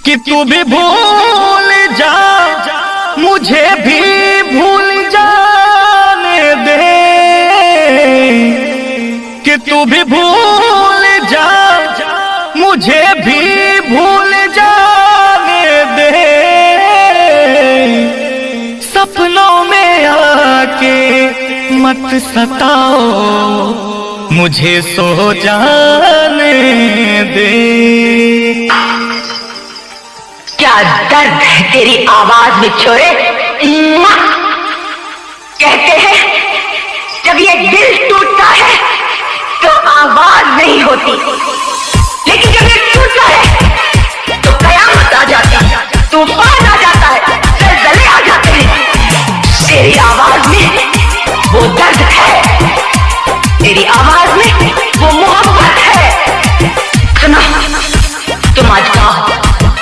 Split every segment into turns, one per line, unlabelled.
कि तू भी भूल जा, मुझे भी भूल जाने दे, कि तू भी भूल जा, मुझे भी भूल जाने दे। सपनों में आके मत सताओ, मुझे सो जाने दे।
क्या दर्द है तेरी आवाज में छोरे। कहते हैं जब ये दिल टूटता है तो आवाज नहीं होती, लेकिन जब ये टूटता है तो कयामत आ जाती है, तूफान आ जाता है, ज़लज़ले आ जाते हैं। तेरी आवाज में वो दर्द है, तेरी आवाज में वो मोहब्बत है। सुना, तुम आज कहो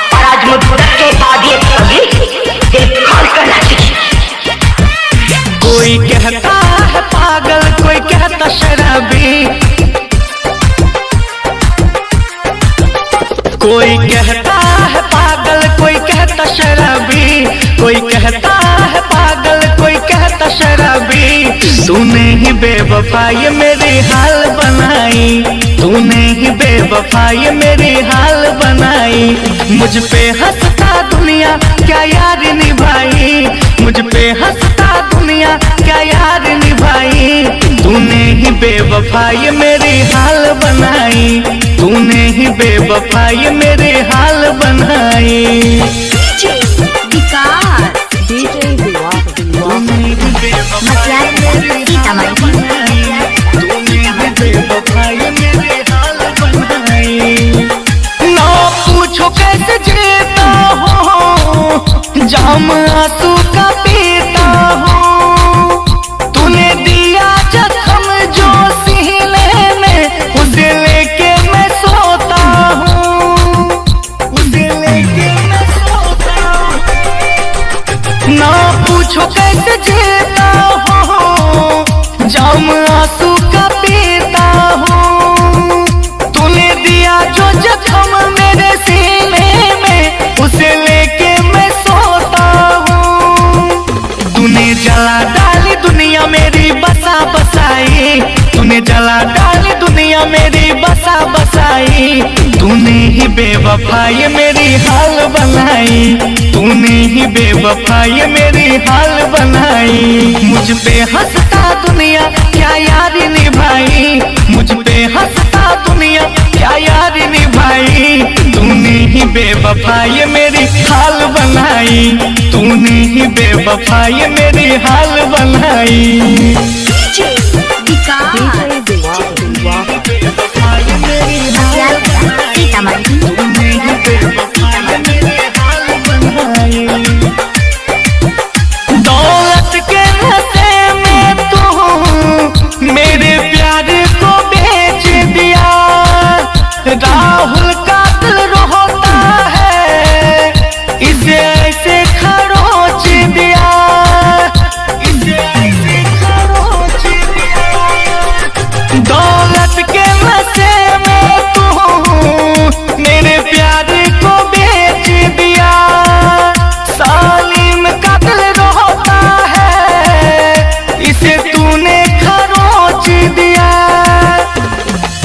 और आज मुद्दत के बाद ये पगली दिल खोल कर नाचेगी।
कोई कहता है पागल, कोई कहता शराबी, कोई कहता है पागल, कोई कहता शराबी, कोई कहता है पागल, कोई कहता शराबी। तूने ही बेवफाई मेरी हाल बनाई, तूने ही बेवफाई मेरी हाल बनाई। मुझ पे हंसता दुनिया क्या यार निभाई, मुझ पे हंसता दुनिया क्या यार निभाई। तूने ही बेवफाई मेरी हाल बनाई, तूने ही बेवफाई मेरे हाल बनाई। ना पूछो कैसे जीता हूँ, जाम आंसू का पीता हूँ। तूने दिया जख्म जो सीने में, उसे लेके मैं सोता हूँ, उसे लेके मैं सोता हूँ। ना पूछो कैसे जीता हूँ, जाम आंसू का पीता हूँ। तूने दिया जो जख्म मेरे सीने में, उसे लेके मैं सोता हूँ। तूने जला डाली दुनिया मेरी बसा बसाई, तूने जला डाली दुनिया मेरी बसा बसाई। तूने ही बेवफाई मेरी हाल बनाई, तूने ही बेवफाई मेरी हाल बनाई। मुझ पे हंसता दुनिया क्या यारी निभाई, मुझ पे हंसता दुनिया क्या यारी निभाई। तूने ही बेवफाई मेरी हाल बनाई, तूने ही बेवफाई मेरी हाल बनाई। दौलत के नशे में तू मेरे प्यार को बेच दिया। राहुल का दिल रोता है, इसे ऐसे खरोच दिया, इसे ऐसे खरोच दिया। दौलत के नशे में तू मेरे प्यार को बेच दिया। सालिम का दिल रोता है, इसे तूने खरोच दिया।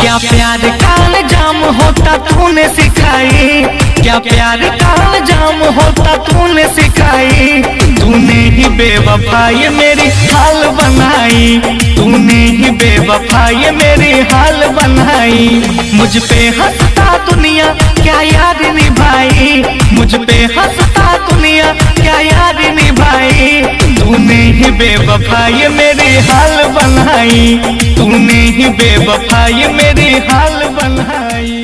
क्या प्यार का अंजाम होता तूने सिखाई, क्या प्यार का अंजाम होता तूने सिखाई। तूने ही बेवफाई मेरी हाल बनाई, तूने ही बेवफाई मेरी हाल बनाई। मुझ पे हंसता दुनिया क्या यार निभाई, मुझ पे हंसता दुनिया क्या यार निभाई। तूने ही बेवफाई मेरी हाल बनाई, तूने ही बेवफाई मेरी हाल बनाई।